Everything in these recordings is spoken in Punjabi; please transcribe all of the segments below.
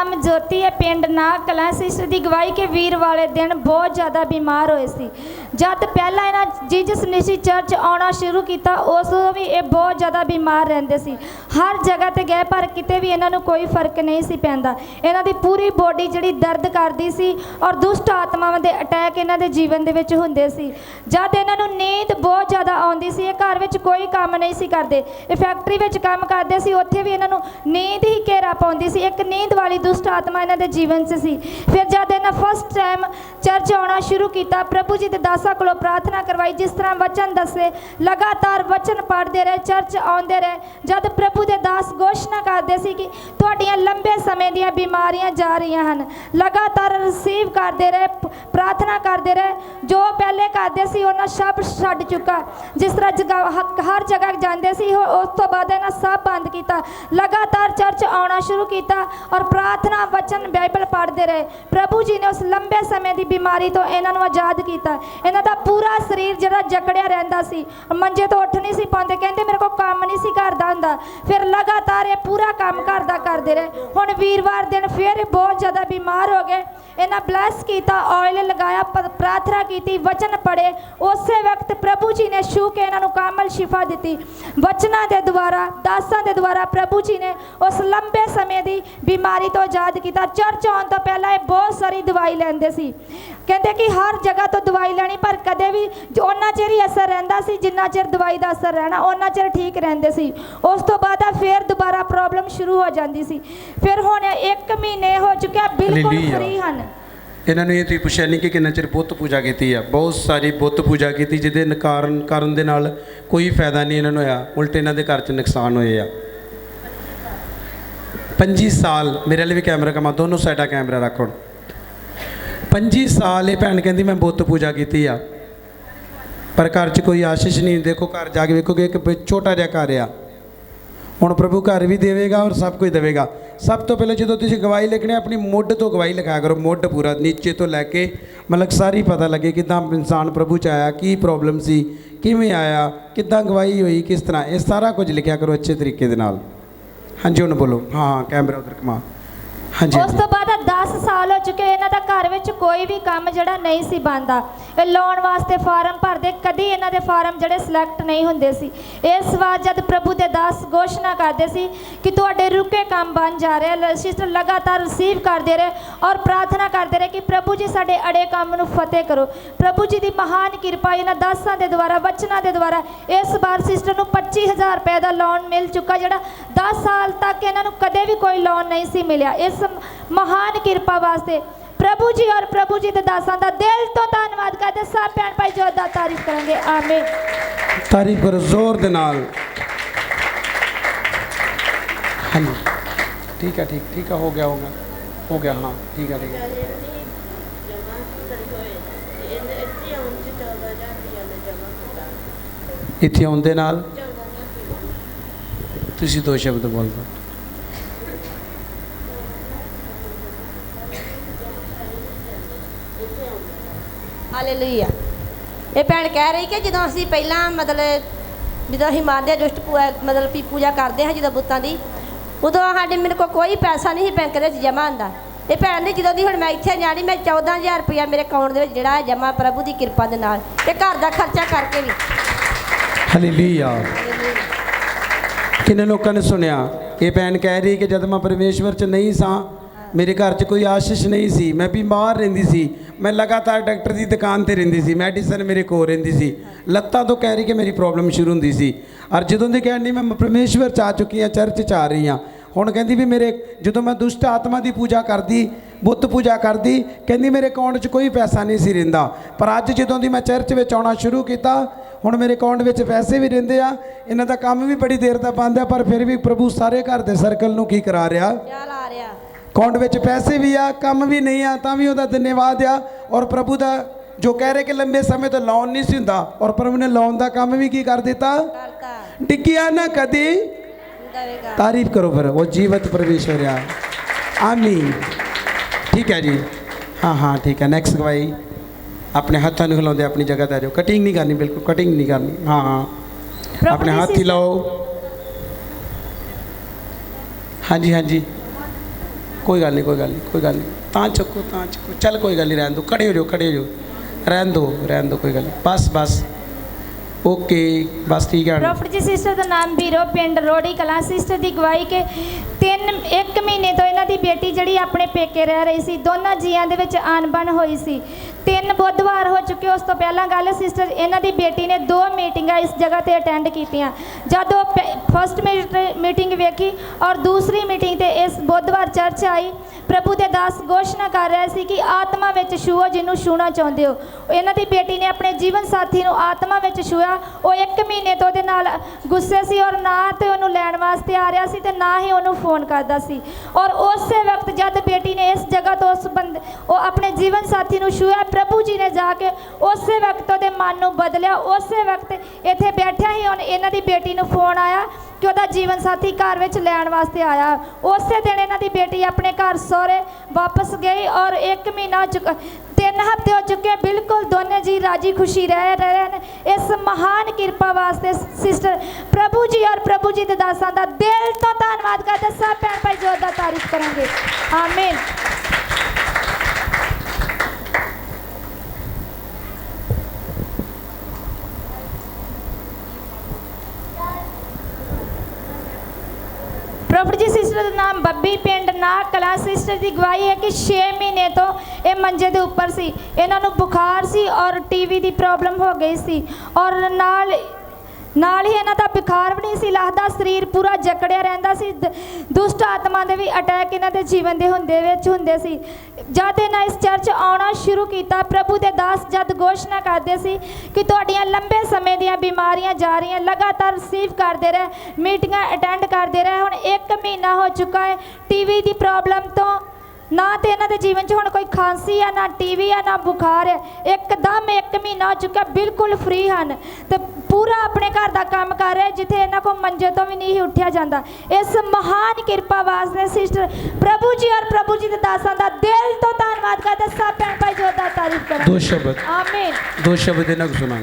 नाम ज्योति है, पिंड नाग कलां। सिस्टर की गवाही के वीर वाले दिन बहुत ज़्यादा बीमार होए सी। जब पहला इन्हां जीजस मिशनरी चर्च आना शुरू किया उस भी ये बहुत ज़्यादा बीमार रहंदे सी। हर जगह ते गए पर किते भी इन्हां नूं कोई फर्क नहीं सी पैंदा। इन्हां दी पूरी बॉडी जिहड़ी दर्द करदी सी और दुष्ट आत्मावां दे अटैक इन्हां दे जीवन दे विच हुंदे सी। जद इन्हां नूं नींद बहुत ज़्यादा आउंदी सी, घर विच कोई काम नहीं सी करदे, ये फैक्ट्री विच काम करदे सी, उत्थे भी इन्हां नूं नींद ही घेरा पाउंदी सी। एक नींद वाली दुष्ट आत्मा इन्हां दे जीवन च सी। फिर जद इन्हां फस्ट टाइम चर्च आना शुरू किया, प्रभु जी दे दासां कोलों प्रार्थना करवाई, जिस तरह वचन दसे लगातार वचन पढ़ते रहे, चर्च आते रहे। जब प्रभु के दास घोषणा करते सी कि तुहाडियां लंबे समय दियां बीमारियां जा रही हैं, लगातार रिसीव करते रहे, प्रार्थना करते रहे। जो पहले करते सी उन्हें सब छड्ड चुका। जिस तरह हर जगह जाते सी उस तो बाद इन्हें सब बंद किया। लगातार चर्च आना शुरू किया और प्रार्थना वचन बाइबल पढ़ते रहे। प्रभु जी ने उस लंबे समय की बीमारी तो इन्हों आज़ाद किया। इन्हों का पूरा शरीर जरा जकड़िया रहिंदा सी, मंजे तो उठ नहीं सी पाते, कहते मेरे को काम नहीं सी करदा हुंदा। फिर लगातार ये पूरा काम करदा करते रहे। हुण वीरवार दिन फिर बहुत ज़्यादा बीमार हो गए। इन्हें ब्लैस किया, ऑयल लगाया, प्रार्थना की, वचन पढ़े। उस वक्त प्रभु जी ने छू के इन्हों कामल शिफा दी। वचना के द्वारा, दासां के द्वारा प्रभु जी ने उस लंबे समय की बीमारी तो आज़ाद किया। चर्च आने तो पहला ये बहुत सारी दवाई लेंदे सी, कहते कि हर जगह तो दवाई लैनी, पर कदे भी उन्ना चिर ही असर रहिंदा सी जिन्ना चिर दवाई का असर रहना, उन्ना चिर ठीक रहिंदे सी। उस तो बाद फिर दोबारा प्रॉब्लम शुरू हो जाती सी। फिर हुण 1 महीने हो चुके, बिल्कुल फ्री हैं। इन्होंने ये पूछा नहीं कि किन्ना चिर बुत पूजा की है, बहुत सारी बुत पूजा की जिहदे कारण दे नाल कोई फायदा नहीं इन्होंने होया, उल्टे इन्हों के घर च नुकसान होए आ। 25 साल मेरे वाले भी कैमरा कमा, दोनों साइडा कैमरा रखो। 25 साल ये भैन कहती मैं बुत पूजा की आ, पर घर च कोई आशीष नहीं। देखो घर जाके वेखोगे एक छोटा जिहा घर आ। हुण प्रभु घर भी देवेगा और सब कुछ देवेगा। सब तो पहले जो तुसीं गवाही लिखनी अपनी मुੱਢ तो गवाही लिखाया करो, मुੱਢ पूरा नीचे तो लैके मतलब सारी पता लगे कि इंसान प्रभु च आया, की प्रॉब्लम सी, किवें आया, किदां गवाही हुई, किस तरह, ये सारा कुछ लिखा करो अच्छे तरीके दे नाल। हाँ जी हुण बोलो। हाँ कैमरा उधर घुमा। हाँ जी। उस तो बाद 10 साल हो चुके, इन्हों का घर में कोई भी काम जड़ा नहीं सी बनता। ये लोन वास्ते फार्म भरते, कभी इन्हों के फार्म जड़े सिलेक्ट नहीं होंदे सी। इस बार जब प्रभु के दास घोषणा करते सी कि तुहाडे रुके काम बन जा रहे, सिस्टर लगातार रिसीव करते रहे और प्रार्थना करते रहे कि प्रभु जी साडे अड़े काम नूं फतेह करो। प्रभु जी की महान कृपा इन्हां दासां के द्वारा, वचनां के द्वारा इस बार सिस्टर नूं 25,000 रुपए का लोन मिल चुका, जड़ा 10 साल तक इन्हां नूं कदे भी कोई लोन नहीं सी मिलिया। इस महान कृपा वास्ते प्रभु जी और प्रभु जी के दासां दा दिल तो धन्यवाद करते। सब भैन भाई जोरदार तारीफ करेंगे। आमीन। तारीफ करो जोर दे नाल। हाँ ठीक है, ठीक है, हो गया हाँ ठीक है, ठीक है। इत्थे आउंदे नाल तुसीं 2 शब्द बोल दो। हालेलुया। ये भैन कह रही कि जो असीं पहला मतलब जो असीं मानते दुष्ट मतलब भी पूजा करते हैं जो बुतों की, उदों साढ़े मेरे को कोई पैसा नहीं बैंक के जमा होंदा। ये भैन ने जो हुण मैं इत्थे जानी, मैं 14,000 रुपया मेरे अकाउंट दे जिहड़ा जमा प्रभु की कृपा दे नाल ते घर दा खर्चा करके भी। हालेलुया। किन्ने लोगों ने सुनिया ये भैन कह रही कि जब मैं परमेश्वर च नहीं सा, मेरे घर च कोई आशीष नहीं सी, मैं बीमार रहिंदी सी, मैं लगातार डॉक्टर की दुकान पर रहिंदी सी, मैडिसन मेरे को रहिंदी सी, लत्तां तो कह रही कि मेरी प्रॉब्लम शुरू हुंदी सी। और जदों दी कहनी मैं परमेश्वर च आ चुकी हाँ, चर्च च आ रही हाँ। हुण कहंदी भी मेरे जो मैं दुष्ट आत्मा की पूजा करती, बुत पूजा करती, कहंदी मेरे अकाउंट च कोई पैसा नहीं सी रहिंदा। पर अज जदों दी मैं चर्च में आना शुरू किया, हुण मेरे अकाउंट में पैसे भी रहिंदे आ, इन्हां दा काम भी बड़ी देर दा बंद है, पर फिर भी प्रभु सारे घर के सर्कल नूं की करा रहा, अकाउंट में पैसे भी आ, कम भी नहीं आ, तां भी उहदा धन्यवाद आ। और प्रभु का जो कह रहे कि लंबे समय तो लोन नहीं सी हुंदा, और प्रभु ने लोन का काम भी की कर दिता, डिग्गिया ना कदी। तारीफ करो फिर, वो जीवत परमेश्वर आ। आमीन। ठीक है जी। हाँ ठीक है। नेक्स्ट गवाही अपने हाथों नहीं हिलाते, अपनी जगह ते आ जाओ। कटिंग नहीं करनी, बिल्कुल कटिंग नहीं करनी। हाँ अपने हाथ हिलाओ। हाँ जी कोई गल नहीं कोई गल नहीं कोई गल नहीं, तां चुको चल कोई गल नहीं, रहन दो, खड़े हो जाओ, रहन दो कोई गल नहीं, बस ओके बस ठीक है। प्रॉफिट जी सिस्टर का नाम बीरो पिंड रोड़ी कलां। सिस्टर की गवाही के 1 महीने तो इन्हों की बेटी जड़ी अपने पेके रह रही सी, दोनों जियां दे विच आनबन हुई सी। 3 बुधवार हो चुके। उस तो पहला गल सिस्टर इन्हों की बेटी ने 2 मीटिंगां इस जगह ते अटेंड कीतियां। जब वो फर्स्ट मीटिंग वेखी और दूसरी मीटिंग ते इस बुधवार चर्च आई, प्रभु के दास घोषणा कर रहे सी कि आत्मा विच छूओ जिन्हों छूना चाहते हो। इन्हों की बेटी ने अपने जीवन साथी नूं आत्मा विच छूया। वो 1 महीने तो उहदे नाल गुस्से सी और ना तो उन्होंने लैण वास्ते आ रहा सी ते ना ही उन्होंने फोन करता सी। और उस वक्त जब बेटी ने इस जगह तो उस बंद वो अपने जीवन साथी नूं छूया, प्रभु जी ने जाके उस वक्त वो मन नूं बदलिया। उस वक्त इत्थे बैठिया ही हुण इन्हां दी बेटी नूं फोन आया कि वह जीवन साथी घर विच लैण वास्ते आया। उस दिन इन्हां दी बेटी अपने घर सहुरे वापस गई और 1 महीना हो चुका, 3 हफ्ते हो चुके, बिल्कुल दोनों जी राजी खुशी रह रहे हैं। इस महान कृपा वास्ते सिस्टर प्रभु जी और प्रभु जी के दासां दा दिल तो धन्नवाद करते। सब भैन भाई जोरदार तारीफ करेंगे। आमीन। प्रॉफिट जी सिस्टर का नाम बब्बी पिंड नाग कलां। सिस्टर की गवाही है कि 6 महीने तो ये मंजे के उपर सी, इन्हों बुखार सी और टीवी की प्रॉब्लम हो गई सी और नाल ही इन्हों का बुखार भी नहीं सी लगता, शरीर पूरा जकड़िया रहिंदा सी। दुष्ट आत्मा के भी अटैक इन्हों के जीवन के हुंदे सी। जद इन्हें इस चर्च आना शुरू किया, प्रभु के दास जद घोषणा करते सी कि तुहाडियां लंबे समय दियां बीमारियां जा रही, लगातार रिसीव करते रहे, मीटिंगां अटेंड करते रहे। हुण 1 महीना हो चुका है टीवी की प्रॉब्लम तो ना तो इन्हों के जीवन च हुण कोई खांसी है, ना टीवी है, ना बुखार है। एकदम 1 महीना हो चुका, बिल्कुल फ्री हैं तो पूरा अपने घर का काम कर रहे, जिथे इन्हों को मंजे तो भी नहीं उठिया जाता। इस महान कृपा वास्ते सिस्टर प्रभु जी और प्रभु जी के दासां दा दिल तो धन्नवाद करते। सब भैन भाई जोरदार तारीफ करें। 2 शब्द आमीन। 2 शब्द इन्हां को सुना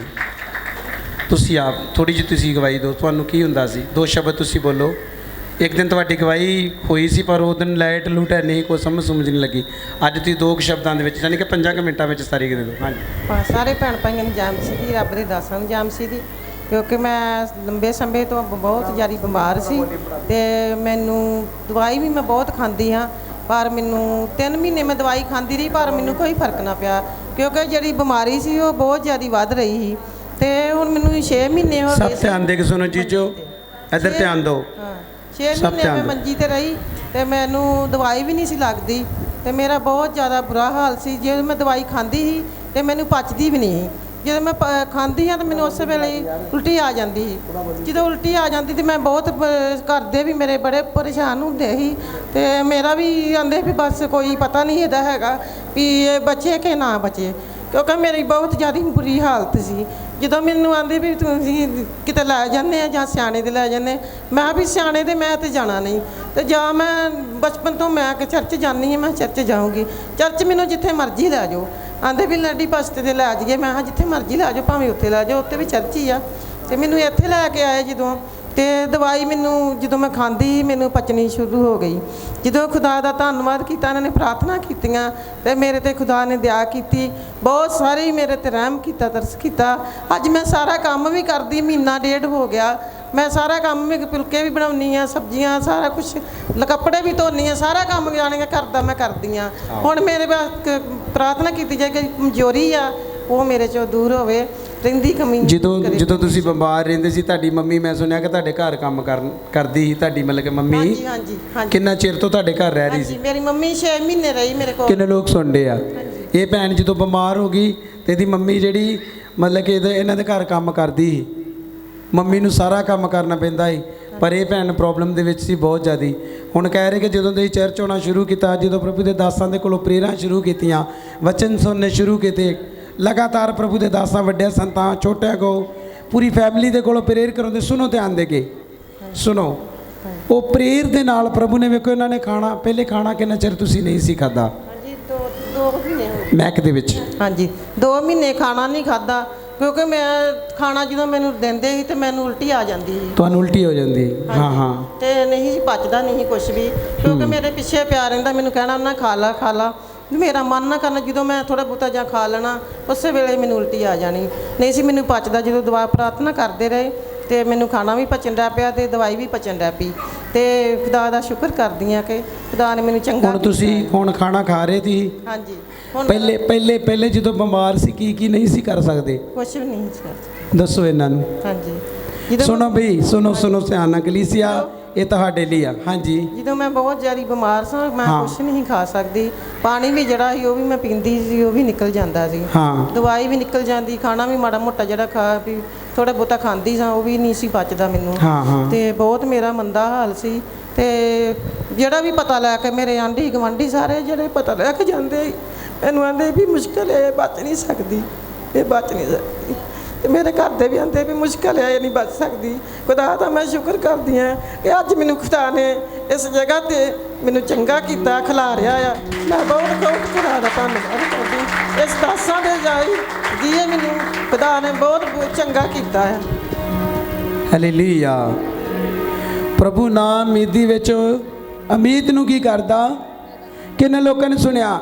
तुसी आप थोड़ी जी तुसी गवाही दो, तुहानूं की हुंदा सी? 2 शब्द तुसी बोलो। एक दिन तुहाडी गवाही हुई सी पर उस दिन लाइट लूट है नहीं, कोई समझ नहीं लगी। अज तुसीं 2 शब्दों के यानी कि 5 मिनटां में सारी दे दो। हाँ जी। सारे भैन भाइयों ਨੂੰ ਜਾਮ ਸੀ, ਰੱਬ ਦੇ ਦਾਸਾਂ ਨੂੰ ਜਾਮ ਸੀ ਦੀ, ਕਿਉਂਕਿ ਮੈਂ ਲੰਬੇ ਸਮੇਂ ਤੋਂ ਬਹੁਤ ਜ਼ਿਆਦਾ ਬਿਮਾਰ ਸੀ ਤੇ ਮੈਨੂੰ ਦਵਾਈ ਵੀ ਮੈਂ ਬਹੁਤ ਖਾਂਦੀ ਹਾਂ, ਪਰ ਮੈਨੂੰ 3 ਮਹੀਨੇ ਮੈਂ ਦਵਾਈ ਖਾਂਦੀ ਰਹੀ ਪਰ ਮੈਨੂੰ ਕੋਈ ਫਰਕ ਨਾ ਪਿਆ, ਕਿਉਂਕਿ ਜਿਹੜੀ ਬਿਮਾਰੀ ਸੀ ਉਹ ਬਹੁਤ ਜ਼ਿਆਦਾ ਵੱਧ ਰਹੀ ਸੀ ਤੇ ਹੁਣ ਮੈਨੂੰ 6 ਮਹੀਨੇ ਹੋ ਗਏ। सब ध्यान दे के सुनो चीजो, इधर ध्यान दो। 6 ਮਹੀਨੇ ਮੈਂ ਮੰਜੀ ਤੇ ਰਹੀ ਤੇ ਮੈਨੂੰ ਦਵਾਈ ਵੀ ਨਹੀਂ ਸੀ ਲੱਗਦੀ ਤੇ ਮੇਰਾ ਬਹੁਤ ਜ਼ਿਆਦਾ ਬੁਰਾ ਹਾਲ ਸੀ। ਜੇ ਮੈਂ ਦਵਾਈ ਖਾਂਦੀ ਸੀ ਤੇ ਮੈਨੂੰ ਪਚਦੀ ਵੀ ਨਹੀਂ, ਜਦੋਂ ਮੈਂ ਖਾਂਦੀ ਹਾਂ ਤਾਂ ਮੈਨੂੰ ਉਸੇ ਵੇਲੇ ਉਲਟੀ ਆ ਜਾਂਦੀ ਸੀ। ਜਦੋਂ ਉਲਟੀ ਆ ਜਾਂਦੀ ਤੇ ਮੈਂ ਬਹੁਤ ਘਰ ਦੇ ਵੀ ਮੇਰੇ ਬੜੇ ਪਰੇਸ਼ਾਨ ਹੁੰਦੇ ਸੀ ਤੇ ਮੇਰਾ ਵੀ ਆਂਦੇ ਵੀ ਬਸ ਕੋਈ ਪਤਾ ਨਹੀਂ ਇਹਦਾ ਹੈਗਾ ਵੀ ਇਹ ਬਚੇ ਕਿ ਨਾ ਬਚੇ, ਕਿਉਂਕਿ ਮੇਰੀ ਬਹੁਤ ਜ਼ਿਆਦਾ ਬੁਰੀ ਹਾਲਤ ਸੀ। ਜਦੋਂ ਮੈਨੂੰ ਆਂਦੇ ਵੀ ਤੁਸੀਂ ਕਿਤੇ ਲੈ ਜਾਂਦੇ ਆ ਜਾਂ ਸਿਆਣੇ ਦੇ ਲੈ ਜਾਂਦੇ, ਮੈਂ ਵੀ ਸਿਆਣੇ ਦੇ ਮੈਂ ਤੇ ਜਾਣਾ ਨਹੀਂ ਤੇ ਜਾਂ ਮੈਂ ਬਚਪਨ ਤੋਂ ਮੈਂ ਕਿ ਚਰਚ ਜਾਂਦੀ ਹਾਂ, ਮੈਂ ਚਰਚ ਜਾਊਂਗੀ, ਚਰਚ ਮੈਨੂੰ ਜਿੱਥੇ ਮਰਜ਼ੀ ਲੈ ਜਾਓ। ਆਂਦੇ ਵੀ ਲੜੀ ਪਸਤੇ ਦੇ ਲੈ ਜਾਈਏ, ਮੈਂ ਜਿੱਥੇ ਮਰਜ਼ੀ ਲੈ ਜਾਓ, ਭਾਵੇਂ ਉੱਥੇ ਲੈ ਜਾਓ, ਉੱਥੇ ਵੀ ਚਰਚ ਹੀ ਆ। ਤੇ ਮੈਨੂੰ ਇੱਥੇ ਲੈ ਕੇ ਆਏ ਜਦੋਂ, ਤੇ ਦਵਾਈ ਮੈਨੂੰ ਜਦੋਂ ਮੈਂ ਖਾਂਦੀ ਮੈਨੂੰ ਪਚਣੀ ਸ਼ੁਰੂ ਹੋ ਗਈ। ਜਦੋਂ ਖੁਦਾ ਦਾ ਧੰਨਵਾਦ ਕੀਤਾ, ਇਹਨਾਂ ਨੇ ਪ੍ਰਾਰਥਨਾ ਕੀਤੀਆਂ ਤੇ ਮੇਰੇ ਤੇ ਖੁਦਾ ਨੇ ਦਇਆ ਕੀਤੀ, ਬਹੁਤ ਸਾਰੇ ਮੇਰੇ ਤੇ ਰਹਿਮ ਕੀਤਾ, ਤਰਸ ਕੀਤਾ। ਅੱਜ ਮੈਂ ਸਾਰਾ ਕੰਮ ਵੀ ਕਰਦੀ, ਮਹੀਨਾ ਡੇਢ ਹੋ ਗਿਆ ਮੈਂ ਸਾਰਾ ਕੰਮ ਵੀ, ਫੁਲਕੇ ਵੀ ਬਣਾਉਣੀ ਆ, ਸਬਜ਼ੀਆਂ ਸਾਰਾ ਕੁਛ, ਕੱਪੜੇ ਵੀ ਧੋਨੀ ਆ, ਸਾਰਾ ਕੰਮ ਜਾਣੇ ਕਰਦਾ ਮੈਂ ਕਰਦੀ ਆ। ਹੁਣ ਮੇਰੇ ਪ੍ਰਾਰਥਨਾ ਕੀਤੀ ਜਾਏ ਕਿ ਕਮਜ਼ੋਰੀ ਆ ਉਹ ਮੇਰੇ ਚੋਂ ਦੂਰ ਹੋਵੇ, ਰਹਿੰਦੀ ਕਮੀ। ਜਦੋਂ ਤੁਸੀਂ ਬਿਮਾਰ ਰਹਿੰਦੇ ਸੀ ਤੁਹਾਡੀ ਮੰਮੀ, ਮੈਂ ਸੁਣਿਆ ਕਿ ਤੁਹਾਡੇ ਘਰ ਕੰਮ ਕਰਦੀ ਸੀ ਤੁਹਾਡੀ, ਮਤਲਬ ਕਿ ਮੰਮੀ ਹਾਂਜੀ ਹਾਂਜੀ ਹਾਂਜੀ। ਕਿੰਨਾ ਚਿਰ ਤੋਂ ਤੁਹਾਡੇ ਘਰ ਰਹਿ ਰਹੀ ਸੀ? ਮੇਰੀ ਮੰਮੀ 6 ਮਹੀਨੇ ਰਹੀ ਮੇਰੇ ਕੋਲ। ਕਿੰਨੇ ਲੋਕ ਸੁਣਦੇ ਆ? ਇਹ ਭੈਣ ਜਦੋਂ ਬਿਮਾਰ ਹੋ ਗਈ ਤੇ ਇਹਦੀ ਮੰਮੀ ਜਿਹੜੀ ਮਤਲਬ ਕਿ ਇਹਨਾਂ ਦੇ ਘਰ ਕੰਮ ਕਰਦੀ ਸੀ, ਮੰਮੀ ਨੂੰ ਸਾਰਾ ਕੰਮ ਕਰਨਾ ਪੈਂਦਾ ਸੀ, ਪਰ ਇਹ ਭੈਣ ਪ੍ਰੋਬਲਮ ਦੇ ਵਿੱਚ ਸੀ ਬਹੁਤ ਜ਼ਿਆਦਾ। ਹੁਣ ਕਹਿ ਰਹੇ ਕਿ ਜਦੋਂ ਦੇ ਚਰਚ ਆਉਣਾ ਸ਼ੁਰੂ ਕੀਤਾ, ਜਦੋਂ ਪ੍ਰਭੂ ਦੇ ਦਾਸਾਂ ਦੇ ਕੋਲੋਂ ਪ੍ਰੇਰਾਂ ਸ਼ੁਰੂ ਕੀਤੀਆਂ, ਵਚਨ ਸੁਣਨੇ ਸ਼ੁਰੂ ਕੀਤੇ, लगातार प्रभु के दासा वड्डे संतां छोटे को पूरी फैमिली के कोलों प्रेयर कराते। सुनो ध्यान दे के सुनो, वो प्रेयर के नाल प्रभु ने वेखो इन्होंने खाना, पहले खाना कितना चिर तुसीं नहीं सी खादा? ਹਾਂਜੀ 2 ਮਹੀਨੇ ਹੋ ਗਏ मैक दे विच। ਹਾਂਜੀ 2 ਮਹੀने खाना नहीं खादा ਕਿਉਂਕਿ ਮੈਂ ਖਾਣਾ ਜਦੋਂ ਮੈਨੂੰ ਦਿੰਦੇ ਸੀ ਤੇ ਮੈਨੂੰ ਉਲਟੀ ਆ ਜਾਂਦੀ ਸੀ। ਤੁਹਾਨੂੰ ਉਲਟੀ ਹੋ ਜਾਂਦੀ? ਹਾਂ ਹਾਂ। ਤੇ ਨਹੀਂ ਸੀ ਪਚਦਾ ਨਹੀਂ ਸੀ ਕੁਛ ਵੀ, ਕਿਉਂਕਿ ਮੇਰੇ ਪਿੱਛੇ ਪਿਆ ਰਹਿੰਦਾ, ਮੈਨੂੰ ਕਹਿਣਾ ਉਹਨਾਂ ਖਾ ਲਾ ਮੇਰਾ ਮਨ ਨਾ ਕਰਨਾ, ਜਦੋਂ ਮੈਂ ਥੋੜਾ ਬਹੁਤਾ ਜਾਂ ਖਾ ਲੈਣਾ ਉਸੇ ਵੇਲੇ ਮੈਨੂੰ ਉਲਟੀ ਆ ਜਾਣੀ, ਨਹੀਂ ਸੀ ਮੈਨੂੰ ਪਚਦਾ। ਜਦੋਂ ਦੁਆ ਪ੍ਰਾਰਥਨਾ ਕਰਦੇ ਰਹੇ ਤੇ ਮੈਨੂੰ ਖਾਣਾ ਵੀ ਪਚਣ ਲੱਗ ਪਿਆ ਤੇ ਦਵਾਈ ਵੀ ਪਚਣ ਲੱਗ ਪਈ, ਤੇ ਖੁਦਾ ਦਾ ਸ਼ੁਕਰ ਕਰਦੀ ਹਾਂ ਕਿ ਖੁਦਾ ਨੇ ਮੈਨੂੰ ਚੰਗਾ। ਹੁਣ ਤੁਸੀਂ ਹੁਣ ਖਾਣਾ ਖਾ ਰਹੇ ਸੀ? ਹਾਂਜੀ। ਹੁਣ ਪਹਿਲੇ ਜਦੋਂ ਬਿਮਾਰ ਸੀ ਕੀ ਨਹੀਂ ਸੀ ਕਰ ਸਕਦੇ? ਕੁਛ ਵੀ ਨਹੀਂ ਸੀ ਕਰ ਸਕਦੇ। ਦੱਸੋ ਇਹਨਾਂ ਨੂੰ। ਹਾਂਜੀ। ਸੁਣੋ ਬਈ, ਸੁਣੋ ਧਿਆਨ ਨਾਲ, ਕਲੀਸਿਆ ਇਹ ਤੁਹਾਡੇ ਲਈ ਆ। ਹਾਂਜੀ। ਜਦੋਂ ਮੈਂ ਬਹੁਤ ਜ਼ਿਆਦਾ ਬਿਮਾਰ ਸਾਂ, ਮੈਂ ਕੁਛ ਨਹੀਂ ਖਾ ਸਕਦੀ, ਪਾਣੀ ਵੀ ਜਿਹੜਾ ਸੀ ਉਹ ਵੀ ਮੈਂ ਪੀਂਦੀ ਸੀ, ਉਹ ਵੀ ਨਿਕਲ ਜਾਂਦਾ ਸੀ। ਹਾਂ। ਦਵਾਈ ਵੀ ਨਿਕਲ ਜਾਂਦੀ, ਖਾਣਾ ਵੀ ਮਾੜਾ ਮੋਟਾ ਜਿਹੜਾ ਖਾ ਵੀ ਥੋੜਾ ਬਹੁਤਾ ਖਾਂਦੀ ਸਾਂ, ਉਹ ਵੀ ਨਹੀਂ ਸੀ ਪਚਦਾ ਮੈਨੂੰ। ਹਾਂ ਹਾਂ। ਤੇ ਬਹੁਤ ਮੇਰਾ ਮੰਦਾ ਹਾਲ ਸੀ। ਤੇ ਜਿਹੜਾ ਵੀ ਪਤਾ ਲੈ ਕੇ, ਮੇਰੇ ਆਂਢੀ ਗੁਆਂਢੀ ਸਾਰੇ ਜਿਹੜੇ ਪਤਾ ਲੈ ਕੇ ਜਾਂਦੇ ਸੀ, ਮੈਨੂੰ ਆਂਦੇ ਵੀ ਮੁਸ਼ਕਿਲ ਹੈ, ਬਚ ਨਹੀਂ ਸਕਦੀ, ਇਹ ਬਚ ਨਹੀਂ ਸਕਦੀ। ਤੇ ਮੇਰੇ ਘਰ ਦੇ ਵੀ ਆਂਦੇ ਵੀ ਮੁਸ਼ਕਿਲ ਹੈ, ਇਹ ਨਹੀਂ ਬਚ ਸਕਦੀ। ਖੁਦਾ ਦਾ ਮੈਂ ਸ਼ੁਕਰ ਕਰਦੀ ਹਾਂ ਕਿ ਅੱਜ ਮੈਨੂੰ ਖੁਦਾ ਨੇ ਇਸ ਜਗ੍ਹਾ ਤੇ ਮੈਨੂੰ ਚੰਗਾ ਕੀਤਾ, ਖਿਲਾਰਿਆ ਆ। ਮੈਂ ਬਹੁਤ ਖੁਦਾ ਦਾ ਧੰਨਵਾਦ ਕਰਦੀ। ਇਸ ਦਾਸਾਂ ਦੇ ਜਾਈ ਜੀ ਮੈਨੂੰ ਖੁਦਾ ਨੇ ਬਹੁਤ ਚੰਗਾ ਕੀਤਾ ਹੈ। ਹਾਲੇਲੂਇਆ। ਪ੍ਰਭੂ ਨਾਮ ਉਮੀਦੀ ਵਿੱਚ ਉਮੀਦ ਨੂੰ ਕੀ ਕਰਦਾ? ਕਿੰਨੇ ਲੋਕਾਂ ਨੇ ਸੁਣਿਆ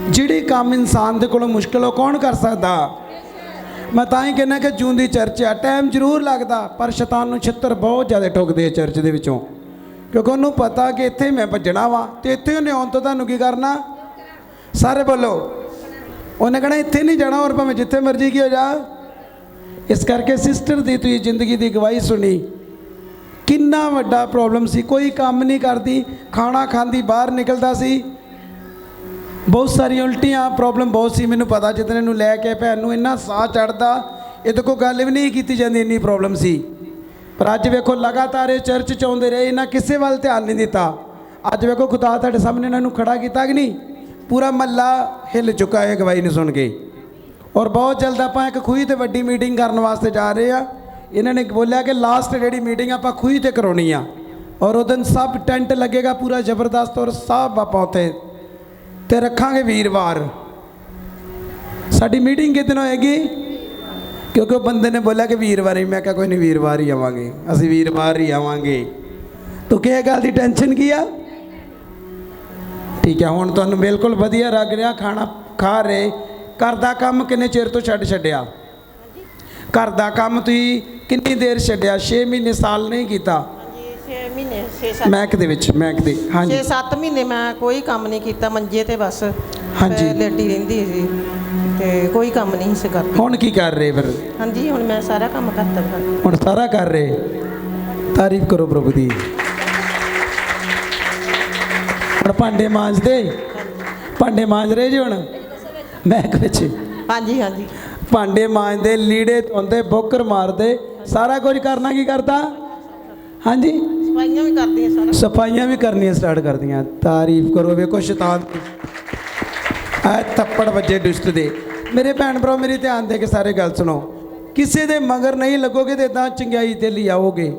ਜਿਹੜੇ ਕੰਮ ਇਨਸਾਨ ਦੇ ਕੋਲੋਂ ਮੁਸ਼ਕਿਲ ਉਹ ਕੌਣ ਕਰ ਸਕਦਾ? ਮੈਂ ਤਾਂ ਹੀ ਕਹਿੰਦਾ ਕਿ ਜੂਨ ਦੀ ਚਰਚ ਆ, ਟਾਈਮ ਜ਼ਰੂਰ ਲੱਗਦਾ, ਪਰ ਸ਼ੈਤਾਨ ਨੂੰ ਛਿੱਤਰ ਬਹੁਤ ਜ਼ਿਆਦਾ ਠੋਕਦੇ ਆ ਚਰਚ ਦੇ ਵਿੱਚੋਂ, ਕਿਉਂਕਿ ਉਹਨੂੰ ਪਤਾ ਕਿ ਇੱਥੇ ਮੈਂ ਭੱਜਣਾ ਵਾ ਤੇ ਇੱਥੇ ਉਹਨੇ ਆਉਣ ਤੋਂ ਤੁਹਾਨੂੰ ਕੀ ਕਰਨਾ? ਸਾਰੇ ਬੋਲੋ। ਉਹਨੇ ਕਹਿਣਾ ਇੱਥੇ ਨਹੀਂ ਜਾਣਾ, ਔਰ ਭਾਵੇਂ ਜਿੱਥੇ ਮਰਜ਼ੀ ਕੀ ਹੋ ਜਾ। ਇਸ ਕਰਕੇ ਸਿਸਟਰ ਦੀ ਤੁਸੀਂ ਜ਼ਿੰਦਗੀ ਦੀ ਗਵਾਹੀ ਸੁਣੀ, ਕਿੰਨਾ ਵੱਡਾ ਪ੍ਰੋਬਲਮ ਸੀ, ਕੋਈ ਕੰਮ ਨਹੀਂ ਕਰਦੀ, ਖਾਣਾ ਖਾਂਦੀ ਬਾਹਰ ਨਿਕਲਦਾ ਸੀ, ਬਹੁਤ ਸਾਰੀ ਉਲਟੀਆਂ, ਪ੍ਰੋਬਲਮ ਬਹੁਤ ਸੀ। ਮੈਨੂੰ ਪਤਾ ਜਿੱਦਣ ਇਹਨੂੰ ਲੈ ਕੇ ਭੈਣ ਨੂੰ ਇੰਨਾ ਸਾਹ ਚੜ੍ਹਦਾ, ਇਹ ਤਾਂ ਕੋਈ ਗੱਲ ਵੀ ਨਹੀਂ ਕੀਤੀ ਜਾਂਦੀ, ਇੰਨੀ ਪ੍ਰੋਬਲਮ ਸੀ। ਪਰ ਅੱਜ ਵੇਖੋ ਲਗਾਤਾਰ ਇਹ ਚਰਚ 'ਚ ਆਉਂਦੇ ਰਹੇ, ਇਹਨਾਂ ਕਿਸੇ ਵੱਲ ਧਿਆਨ ਨਹੀਂ ਦਿੱਤਾ। ਅੱਜ ਵੇਖੋ ਖੁਦਾ ਤੁਹਾਡੇ ਸਾਹਮਣੇ ਇਹਨਾਂ ਨੂੰ ਖੜਾ ਕੀਤਾ ਕਿ ਨਹੀਂ? ਪੂਰਾ ਮਹੱਲਾ ਹਿੱਲ ਚੁੱਕਾ ਹੈ ਗਵਾਹੀ ਨੂੰ ਸੁਣ ਕੇ। ਔਰ ਬਹੁਤ ਜਲਦ ਆਪਾਂ ਇੱਕ ਖੂਹੀ 'ਤੇ ਵੱਡੀ ਮੀਟਿੰਗ ਕਰਨ ਵਾਸਤੇ ਜਾ ਰਹੇ ਆ। ਇਹਨਾਂ ਨੇ ਬੋਲਿਆ ਕਿ ਲਾਸਟ ਜਿਹੜੀ ਮੀਟਿੰਗ ਆਪਾਂ ਖੂਹੀ 'ਤੇ ਕਰਾਉਣੀ ਆ, ਔਰ ਉਹ ਦਿਨ ਸਭ ਟੈਂਟ ਲੱਗੇਗਾ ਪੂਰਾ ਜ਼ਬਰਦਸਤ, ਔਰ ਸਭ ਆਪਾਂ ਉੱਥੇ ਤੇ ਰੱਖਾਂਗੇ ਵੀਰਵਾਰ। ਸਾਡੀ ਮੀਟਿੰਗ ਕਿਸ ਦਿਨ ਹੋਏਗੀ? ਕਿਉਂਕਿ ਉਹ ਬੰਦੇ ਨੇ ਬੋਲਿਆ ਕਿ ਵੀਰਵਾਰ ਹੀ। ਮੈਂ ਕਿਹਾ ਕੋਈ ਨਹੀਂ, ਵੀਰਵਾਰ ਹੀ ਆਵਾਂਗੇ, ਅਸੀਂ ਵੀਰਵਾਰ ਹੀ ਆਵਾਂਗੇ। ਤੂੰ ਕਿਹ ਗੱਲ ਦੀ ਟੈਨਸ਼ਨ ਕੀ ਆ? ਠੀਕ ਹੈ, ਹੁਣ ਤੁਹਾਨੂੰ ਬਿਲਕੁਲ ਵਧੀਆ ਲੱਗ ਰਿਹਾ, ਖਾਣਾ ਖਾ ਰਹੇ। ਘਰ ਦਾ ਕੰਮ ਕਿੰਨੇ ਚਿਰ ਤੋਂ ਛੱਡਿਆ? ਘਰ ਦਾ ਕੰਮ ਤੁਸੀਂ ਕਿੰਨੀ ਦੇਰ ਛੱਡਿਆ? 6 ਮਹੀਨੇ, ਸਾਲ ਨਹੀਂ ਕੀਤਾ? 6 ਮਹੀਨੇ 6-7 ਮੈਕ ਦੇ ਵਿੱਚ, ਮੈਕ ਦੇ। ਹਾਂਜੀ 6-7 ਮਹੀਨੇ ਮੈਂ ਕੋਈ ਕੰਮ ਨਹੀਂ ਕੀਤਾ, ਮੰਜੇ ਤੇ ਬਸ ਹਾਂਜੀ ਲੇਟੀ ਰਹਿੰਦੀ ਸੀ ਤੇ ਕੋਈ ਕੰਮ ਨਹੀਂ ਸੀ ਕਰਦੀ। ਹੁਣ ਕੀ ਕਰ ਰਹੇ ਫਿਰ? ਹਾਂਜੀ, ਹੁਣ ਮੈਂ ਸਾਰਾ ਕੰਮ ਕਰਦਾ ਹਾਂ। ਹੁਣ ਸਾਰਾ ਕਰ ਰਹੇ? ਤਾਰੀਫ ਕਰੋ ਪ੍ਰਭੂ ਦੀ। ਹੁਣ ਭਾਂਡੇ ਮਾਂਜਦੇ? ਭਾਂਡੇ ਮਾਂਜ ਰਹੇ ਜੀ ਹੁਣ ਮੈਕ ਵਿੱਚ? ਹਾਂਜੀ ਹਾਂਜੀ। ਭਾਂਡੇ ਮਾਂਜਦੇ, ਲੀੜੇ ਧੋਂਦੇ, ਬੋਕਰ ਮਾਰਦੇ, ਸਾਰਾ ਕੁਝ ਕਰਨਾ ਕੀ ਕਰਦਾ? ਹਾਂਜੀ, ਸਫਾਈਆਂ ਵੀ ਕਰਦੀਆਂ, ਸਾਰਾ ਸਫਾਈਆਂ ਵੀ ਕਰਨੀਆਂ ਸਟਾਰਟ ਕਰਦੀਆਂ। ਤਾਰੀਫ ਕਰੋ। ਵੇਖੋ ਸ਼ੈਤਾਨ ਆ ਥੱਪੜ ਵੱਜੇ ਦੁਸ਼ਟ ਦੇ। ਮੇਰੇ ਭੈਣ ਭਰਾ ਮੇਰੀ ਧਿਆਨ ਦੇ ਕੇ ਸਾਰੇ ਗੱਲ ਸੁਣੋ। ਕਿਸੇ ਦੇ ਮਗਰ ਨਹੀਂ ਲੱਗੋਗੇ ਤੇ ਇਦਾਂ ਚੰਗਿਆਈ ਤੇ ਲਈ ਆਓਗੇ।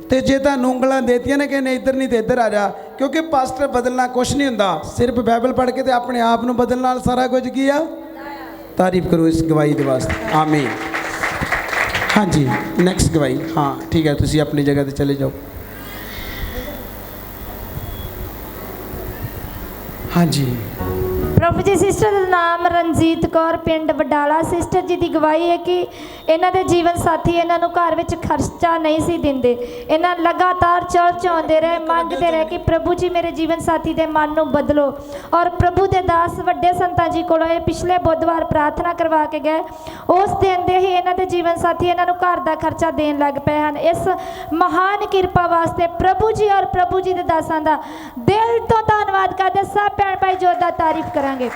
ਤੇ ਜੇ ਤੁਹਾਨੂੰ ਉਂਗਲਾਂ ਦੇਤੀਆਂ ਨੇ ਕਿ ਨਹੀਂ ਇੱਧਰ ਨਹੀਂ ਤੇ ਇੱਧਰ ਆ ਜਾ, ਕਿਉਂਕਿ ਪਾਸਟਰ ਬਦਲਣਾ ਕੁਛ ਨਹੀਂ ਹੁੰਦਾ, ਸਿਰਫ ਬਾਈਬਲ ਪੜ੍ਹ ਕੇ ਤੇ ਆਪਣੇ ਆਪ ਨੂੰ ਬਦਲਣ ਨਾਲ ਸਾਰਾ ਕੁਝ ਕੀ ਆ। ਤਾਰੀਫ ਕਰੋ ਇਸ ਗਵਾਹੀ ਦੇ ਵਾਸਤੇ। ਆਮੀਨ। ਹਾਂਜੀ, ਨੈਕਸਟ ਗਵਾਹੀ। ਹਾਂ ਠੀਕ ਹੈ, ਤੁਸੀਂ ਆਪਣੀ ਜਗ੍ਹਾ ਤੇ ਚਲੇ ਜਾਓ। ਹਾਂਜੀ। ਪ੍ਰਭੂ ਜੀ, ਸਿਸਟਰ ਦਾ ਨਾਮ ਰਣਜੀਤ ਕੌਰ, ਪਿੰਡ ਵਡਾਲਾ। ਸਿਸਟਰ ਜੀ ਦੀ ਗਵਾਹੀ ਹੈ ਕਿ ਇਹਨਾਂ ਦੇ ਜੀਵਨ ਸਾਥੀ ਇਹਨਾਂ ਨੂੰ ਘਰ ਵਿੱਚ ਖਰਚਾ ਨਹੀਂ ਸੀ ਦਿੰਦੇ। ਇਹਨਾਂ ਲਗਾਤਾਰ ਚਰਚ ਆਉਂਦੇ ਰਹੇ, ਮੰਗਦੇ ਰਹੇ ਕਿ ਪ੍ਰਭੂ ਜੀ ਮੇਰੇ ਜੀਵਨ ਸਾਥੀ ਦੇ ਮਨ ਨੂੰ ਬਦਲੋ। ਔਰ ਪ੍ਰਭੂ ਦੇ ਦਾਸ ਵੱਡੇ ਸੰਤਾਂ ਜੀ ਕੋਲੋਂ ਇਹ ਪਿਛਲੇ ਬੁੱਧਵਾਰ ਪ੍ਰਾਰਥਨਾ ਕਰਵਾ ਕੇ ਗਏ। ਉਸ ਦਿਨ ਦੇ ਹੀ ਇਹਨਾਂ ਦੇ ਜੀਵਨ ਸਾਥੀ ਇਹਨਾਂ ਨੂੰ ਘਰ ਦਾ ਖਰਚਾ ਦੇਣ ਲੱਗ ਪਏ ਹਨ। ਇਸ ਮਹਾਨ ਕਿਰਪਾ ਵਾਸਤੇ ਪ੍ਰਭੂ ਜੀ ਔਰ ਪ੍ਰਭੂ ਜੀ ਦੇ ਦਾਸਾਂ ਦਾ ਦਿਲ ਤੋਂ ਧੰਨਵਾਦ ਕਰਦੇ। ਸਭ ਭੈਣ ਭਾਈ ਜ਼ੋਰਦਾਰ ਤਾਰੀਫ ਕਰਾਂਗੇ।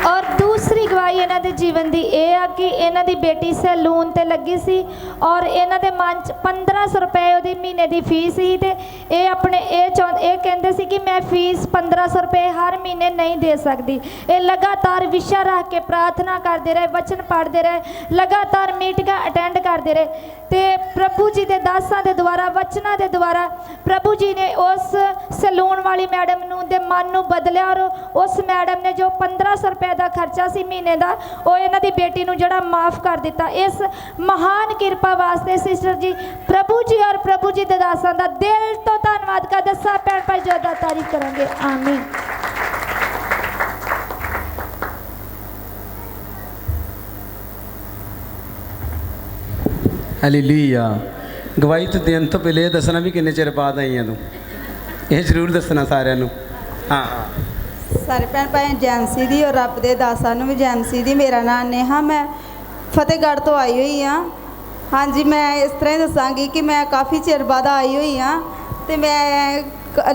ਔਰ ਦੂਸਰੀ ਗਵਾਹੀ ਇਹਨਾਂ ਦੇ ਜੀਵਨ ਦੀ ਇਹ ਆ ਕਿ ਇਹਨਾਂ ਦੀ ਬੇਟੀ ਸੈਲੂਨ ਤੇ ਲੱਗੀ ਸੀ ਔਰ ਇਹਨਾਂ ਦੇ ਮਨ 'ਚ 1500 ਰੁਪਏ ਉਹਦੀ ਮਹੀਨੇ ਦੀ ਫੀਸ ਸੀ ਤੇ ਇਹ ਆਪਣੇ ਇਹ ਕਹਿੰਦੇ ਸੀ ਕਿ ਮੈਂ ਫੀਸ 1500 ਰੁਪਏ ਹਰ ਮਹੀਨੇ ਨਹੀਂ ਦੇ ਸਕਦੀ। ਇਹ ਲਗਾਤਾਰ ਵਿਸ਼ਾ ਰੱਖ ਕੇ ਪ੍ਰਾਰਥਨਾ ਕਰਦੇ ਰਹੇ, ਵਚਨ ਪੜ੍ਹਦੇ ਰਹੇ, ਲਗਾਤਾਰ ਮੀਟਿੰਗਾਂ ਅਟੈਂਡ ਕਰਦੇ ਰਹੇ ਤੇ ਪ੍ਰਭੂ ਜੀ ਦੇ ਦਾਸਾਂ ਦੇ ਦੁਆਰਾ, ਵਚਨਾਂ ਦੇ ਦੁਆਰਾ ਪ੍ਰਭੂ ਜੀ ਨੇ ਉਸ ਸੈਲੂਨ ਵਾਲੀ ਮੈਡਮ ਨੂੰ ਦੇ ਮਨ ਨੂੰ ਬਦਲਿਆ ਔਰ ਉਸ ਮੈਡਮ ਨੇ ਜੋ 1500 ਰੁਪਏ ਦਾ ਖਰਚਾ ਸੀ ਮਹੀਨੇ ਦਾ ਉਹ ਇਹਨਾਂ ਦੀ ਬੇਟੀ ਨੂੰ ਜਿਹੜਾ ਮਾਫ ਕਰ ਦਿੱਤਾ। ਇਸ ਮਹਾਨ ਕਿਰਪਾ ਵਾਸਤੇ ਸਿਸਟਰ ਜੀ ਪ੍ਰਭੂ ਜੀ ਔਰ ਪ੍ਰਭੂ ਜੀ ਦੇ ਦਾਸਾਂ ਦਾ ਦਿਲ ਤੋਂ ਧੰਨਵਾਦ ਕਰਦੇ। ਸਭ ਭੈਣ ਭਾਈ ਜੋਰਦਾਰ ਤਾਰੀਫ ਕਰਾਂਗੇ। ਆਮੀਨ। ਹਾਲੇਲੂਇਆ। ਗਵਾਹੀ ਤੇ ਦੇਣ ਤੋਂ ਪਹਿਲੇ ਇਹ ਦੱਸਣਾ ਵੀ ਕਿੰਨੇ ਚਿਰ ਬਾਅਦ ਆਈਆਂ ਤੂੰ, ਇਹ ਜ਼ਰੂਰ ਦੱਸਣਾ ਸਾਰਿਆਂ ਨੂੰ। ਹਾਂ ਸਾਰੇ ਭੈਣ ਭਾਈ ਜੈਮਸੀ ਦੀ ਔਰ ਰੱਬ ਦੇ ਦਾਸਾਂ ਨੂੰ ਵੀ ਜੈਮਸੀ ਦੀ। ਮੇਰਾ ਨਾਮ ਨੇਹਾ, ਮੈਂ ਫਤਿਹਗੜ੍ਹ ਤੋਂ ਆਈ ਹੋਈ ਹਾਂ। ਹਾਂਜੀ, ਮੈਂ ਇਸ ਤਰ੍ਹਾਂ ਹੀ ਦੱਸਾਂਗੀ ਕਿ ਮੈਂ ਕਾਫੀ ਚਿਰ ਬਾਅਦ ਆਈ ਹੋਈ ਹਾਂ ਅਤੇ ਮੈਂ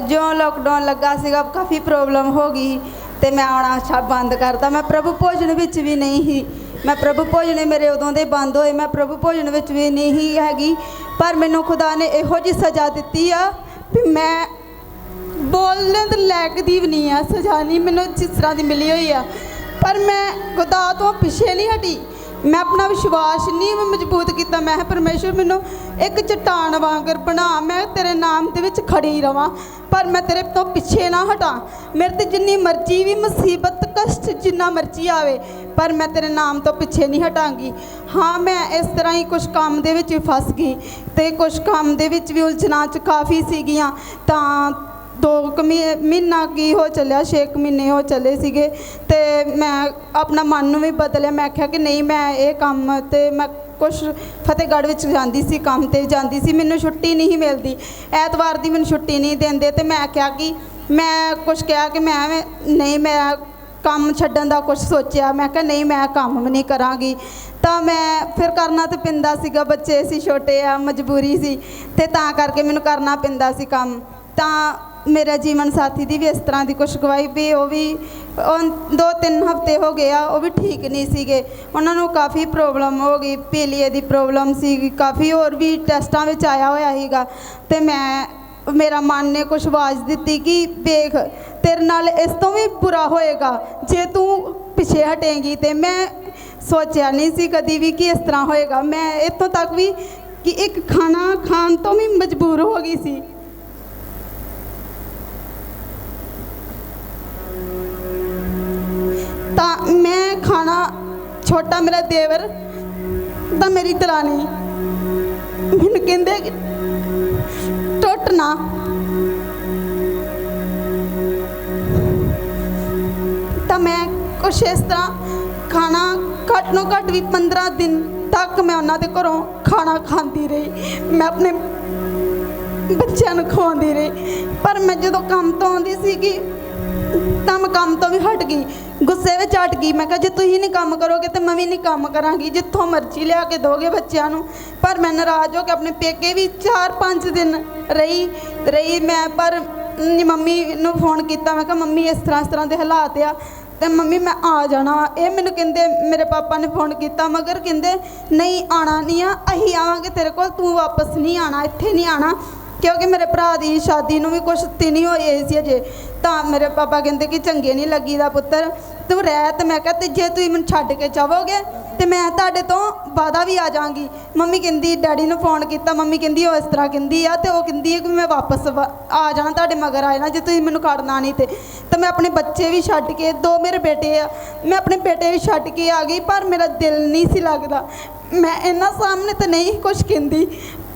ਜੋ ਲੋਕਡਾਊਨ ਲੱਗਾ ਸੀਗਾ ਕਾਫੀ ਪ੍ਰੋਬਲਮ ਹੋ ਗਈ ਅਤੇ ਮੈਂ ਆਉਣਾ ਸਭ ਬੰਦ ਕਰਤਾ। ਮੈਂ ਪ੍ਰਭੂ ਭੋਜਨ ਵਿੱਚ ਵੀ ਨਹੀਂ ਸੀ, ਮੈਂ ਪ੍ਰਭੂ ਭੋਜਨ ਮੇਰੇ ਉਦੋਂ ਦੇ ਬੰਦ ਹੋਏ, ਮੈਂ ਪ੍ਰਭੂ ਭੋਜਨ ਵਿੱਚ ਵੀ ਨਹੀਂ ਸੀ ਹੈਗੀ। ਪਰ ਮੈਨੂੰ ਖੁਦਾ ਨੇ ਇਹੋ ਜਿਹੀ ਸਜ਼ਾ ਦਿੱਤੀ ਆ ਵੀ ਮੈਂ ਬੋਲਣ ਦੇ ਲਾਇਕ ਦੀ ਵੀ ਨਹੀਂ ਆ। ਸਜ਼ਾ ਨਹੀਂ ਮੈਨੂੰ ਜਿਸ ਤਰ੍ਹਾਂ ਦੀ ਮਿਲੀ ਹੋਈ ਆ, ਪਰ ਮੈਂ ਖੁਦਾ ਤੋਂ ਪਿੱਛੇ ਨਹੀਂ ਹਟੀ। ਮੈਂ ਆਪਣਾ ਵਿਸ਼ਵਾਸ ਨਹੀਂ ਮਜ਼ਬੂਤ ਕੀਤਾ। ਮੈਂ ਕਿਹਾ ਪਰਮੇਸ਼ਰ ਮੈਨੂੰ ਇੱਕ ਚਟਾਨ ਵਾਂਗਰ ਬਣਾ, ਮੈਂ ਤੇਰੇ ਨਾਮ ਦੇ ਵਿੱਚ ਖੜੀ ਰਵਾਂ, ਪਰ ਮੈਂ ਤੇਰੇ ਤੋਂ ਪਿੱਛੇ ਨਾ ਹਟਾਂ। ਮੇਰੇ ਤੇ ਜਿੰਨੀ ਮਰਜ਼ੀ ਵੀ ਮੁਸੀਬਤ ਕਸ਼ਟ ਜਿੰਨਾ ਮਰਜ਼ੀ ਆਵੇ, ਪਰ ਮੈਂ ਤੇਰੇ ਨਾਮ ਤੋਂ ਪਿੱਛੇ ਨਹੀਂ ਹਟਾਂਗੀ। ਹਾਂ, ਮੈਂ ਇਸ ਤਰ੍ਹਾਂ ਹੀ ਕੁਝ ਕੰਮ ਦੇ ਵਿੱਚ ਫਸ ਗਈ ਅਤੇ ਕੁਝ ਕੰਮ ਦੇ ਵਿੱਚ ਵੀ ਉਲਝਣਾਂ 'ਚ ਕਾਫੀ ਸੀਗੀਆਂ। ਤਾਂ 2 ਮਹੀਨਾ ਕੀ ਹੋ ਚੱਲਿਆ, 6 ਮਹੀਨੇ ਹੋ ਚੱਲੇ ਸੀਗੇ ਅਤੇ ਮੈਂ ਆਪਣਾ ਮਨ ਨੂੰ ਵੀ ਬਦਲਿਆ। ਮੈਂ ਆਖਿਆ ਕਿ ਨਹੀਂ, ਮੈਂ ਇਹ ਕੰਮ ਅਤੇ ਮੈਂ ਕੁਛ ਫਤਿਹਗੜ੍ਹ ਵਿੱਚ ਜਾਂਦੀ ਸੀ, ਕੰਮ 'ਤੇ ਜਾਂਦੀ ਸੀ, ਮੈਨੂੰ ਛੁੱਟੀ ਨਹੀਂ ਮਿਲਦੀ, ਐਤਵਾਰ ਦੀ ਮੈਨੂੰ ਛੁੱਟੀ ਨਹੀਂ ਦਿੰਦੇ। ਅਤੇ ਮੈਂ ਆਖਿਆ ਕਿ ਮੈਂ ਕੁਛ ਕਿਹਾ ਕਿ ਮੈਂ ਨਹੀਂ, ਮੈਂ ਕੰਮ ਛੱਡਣ ਦਾ ਕੁਛ ਸੋਚਿਆ। ਮੈਂ ਕਿਹਾ ਨਹੀਂ, ਮੈਂ ਕੰਮ ਵੀ ਨਹੀਂ ਕਰਾਂਗੀ। ਤਾਂ ਮੈਂ ਫਿਰ ਕਰਨਾ ਤਾਂ ਪੈਂਦਾ ਸੀਗਾ, ਬੱਚੇ ਸੀ ਛੋਟੇ ਆ, ਮਜਬੂਰੀ ਸੀ ਅਤੇ ਤਾਂ ਕਰਕੇ ਮੈਨੂੰ ਕਰਨਾ ਪੈਂਦਾ ਸੀ ਕੰਮ। ਤਾਂ ਮੇਰਾ ਜੀਵਨ ਸਾਥੀ ਦੀ ਵੀ ਇਸ ਤਰ੍ਹਾਂ ਦੀ ਕੁਛ ਗਵਾਹੀ ਵੀ ਉਹ ਵੀ 2-3 ਹਫ਼ਤੇ ਹੋ ਗਏ ਆ, ਉਹ ਵੀ ਠੀਕ ਨਹੀਂ ਸੀਗੇ। ਉਹਨਾਂ ਨੂੰ ਕਾਫੀ ਪ੍ਰੋਬਲਮ ਹੋ ਗਈ, ਪੀਲੀਏ ਦੀ ਪ੍ਰੋਬਲਮ ਸੀ, ਕਾਫੀ ਹੋਰ ਵੀ ਟੈਸਟਾਂ ਵਿੱਚ ਆਇਆ ਹੋਇਆ ਸੀਗਾ। ਅਤੇ ਮੇਰਾ ਮਨ ਨੇ ਕੁਛ ਆਵਾਜ਼ ਦਿੱਤੀ ਕਿ ਵੇਖ, ਤੇਰੇ ਨਾਲ ਇਸ ਤੋਂ ਵੀ ਬੁਰਾ ਹੋਏਗਾ ਜੇ ਤੂੰ ਪਿੱਛੇ ਹਟੇਂਗੀ। ਅਤੇ ਮੈਂ ਸੋਚਿਆ ਨਹੀਂ ਸੀ ਕਦੀ ਵੀ ਕਿ ਇਸ ਤਰ੍ਹਾਂ ਹੋਏਗਾ। ਮੈਂ ਇੱਥੋਂ ਤੱਕ ਵੀ ਕਿ ਇੱਕ ਖਾਣਾ ਖਾਣ ਤੋਂ ਵੀ ਮਜਬੂਰ ਹੋ ਗਈ ਸੀ। ਤਾਂ ਮੈਂ ਖਾਣਾ ਛੋਟਾ ਮੇਰਾ ਦੇਵਰ ਤਾਂ ਮੇਰੀ ਦਰਾਣੀ ਮੈਨੂੰ ਕਹਿੰਦੇ ਕਿ ਟੁੱਟ ਨਾ। ਤਾਂ ਮੈਂ ਕੁਛ ਇਸ ਤਰ੍ਹਾਂ ਖਾਣਾ ਘੱਟ ਤੋਂ ਘੱਟ ਵੀ 15 ਦਿਨ ਤੱਕ ਮੈਂ ਉਹਨਾਂ ਦੇ ਘਰੋਂ ਖਾਣਾ ਖਾਂਦੀ ਰਹੀ। ਮੈਂ ਆਪਣੇ ਬੱਚਿਆਂ ਨੂੰ ਖਵਾਉਂਦੀ ਰਹੀ। ਪਰ ਮੈਂ ਜਦੋਂ ਕੰਮ ਤੋਂ ਆਉਂਦੀ ਸੀਗੀ ਤਾਂ ਮੈਂ ਕੰਮ ਤੋਂ ਵੀ ਹਟ ਗਈ, ਗੁੱਸੇ ਵਿੱਚ ਹਟ ਗਈ। ਮੈਂ ਕਿਹਾ ਜੇ ਤੁਸੀਂ ਨਹੀਂ ਕੰਮ ਕਰੋਗੇ ਤਾਂ ਮੈਂ ਵੀ ਨਹੀਂ ਕੰਮ ਕਰਾਂਗੀ, ਜਿੱਥੋਂ ਮਰਜ਼ੀ ਲਿਆ ਕੇ ਦੋਗੇ ਬੱਚਿਆਂ ਨੂੰ। ਪਰ ਮੈਂ ਨਾਰਾਜ਼ ਹੋ ਕੇ ਆਪਣੇ ਪੇਕੇ ਵੀ 4-5 ਦਿਨ ਰਹੀ ਮੈਂ। ਪਰ ਮੰਮੀ ਨੂੰ ਫੋਨ ਕੀਤਾ, ਮੈਂ ਕਿਹਾ ਮੰਮੀ ਇਸ ਤਰ੍ਹਾਂ ਦੇ ਹਾਲਾਤ ਆ ਅਤੇ ਮੰਮੀ ਮੈਂ ਆ ਜਾਣਾ। ਇਹ ਮੈਨੂੰ ਕਹਿੰਦੇ, ਮੇਰੇ ਪਾਪਾ ਨੇ ਫੋਨ ਕੀਤਾ ਮਗਰ ਕਹਿੰਦੇ ਨਹੀਂ ਆਉਣਾ ਨਹੀਂ ਆ, ਅਸੀਂ ਆਵਾਂਗੇ ਤੇਰੇ ਕੋਲ, ਤੂੰ ਵਾਪਸ ਨਹੀਂ ਆਉਣਾ, ਇੱਥੇ ਨਹੀਂ ਆਉਣਾ। ਕਿਉਂਕਿ ਮੇਰੇ ਭਰਾ ਦੀ ਸ਼ਾਦੀ ਨੂੰ ਵੀ ਕੁਛ ਦਿਨ ਹੀ ਹੋਏ ਸੀ ਅਜੇ। ਤਾਂ ਮੇਰੇ ਪਾਪਾ ਕਹਿੰਦੇ ਕਿ ਚੰਗੇ ਨਹੀਂ ਲੱਗੀਦਾ ਪੁੱਤਰ, ਤੂੰ ਰਹਿ। ਅਤੇ ਮੈਂ ਕਿਹਾ ਤੇ ਜੇ ਤੁਸੀਂ ਮੈਨੂੰ ਛੱਡ ਕੇ ਜਾਵੋਗੇ ਅਤੇ ਮੈਂ ਤੁਹਾਡੇ ਤੋਂ ਵਾਦਾ ਵੀ ਆ ਜਾਵਾਂਗੀ। ਮੰਮੀ ਕਹਿੰਦੀ, ਡੈਡੀ ਨੂੰ ਫੋਨ ਕੀਤਾ, ਮੰਮੀ ਕਹਿੰਦੀ ਉਹ ਇਸ ਤਰ੍ਹਾਂ ਕਹਿੰਦੀ ਆ, ਅਤੇ ਉਹ ਕਹਿੰਦੀ ਹੈ ਕਿ ਮੈਂ ਵਾਪਸ ਆ ਜਾਣਾ, ਤੁਹਾਡੇ ਮਗਰ ਆ ਜਾਣਾ ਜੇ ਤੁਸੀਂ ਮੈਨੂੰ ਖੜਨਾ ਨਹੀਂ। ਤਾਂ ਮੈਂ ਆਪਣੇ ਬੱਚੇ ਵੀ ਛੱਡ ਕੇ, 2 ਮੇਰੇ ਬੇਟੇ ਆ, ਮੈਂ ਆਪਣੇ ਬੇਟੇ ਵੀ ਛੱਡ ਕੇ ਆ ਗਈ। ਪਰ ਮੇਰਾ ਦਿਲ ਨਹੀਂ ਸੀ ਲੱਗਦਾ। ਮੈਂ ਇਹਨਾਂ ਸਾਹਮਣੇ ਤਾਂ ਨਹੀਂ ਕੁਛ ਕਹਿੰਦੀ,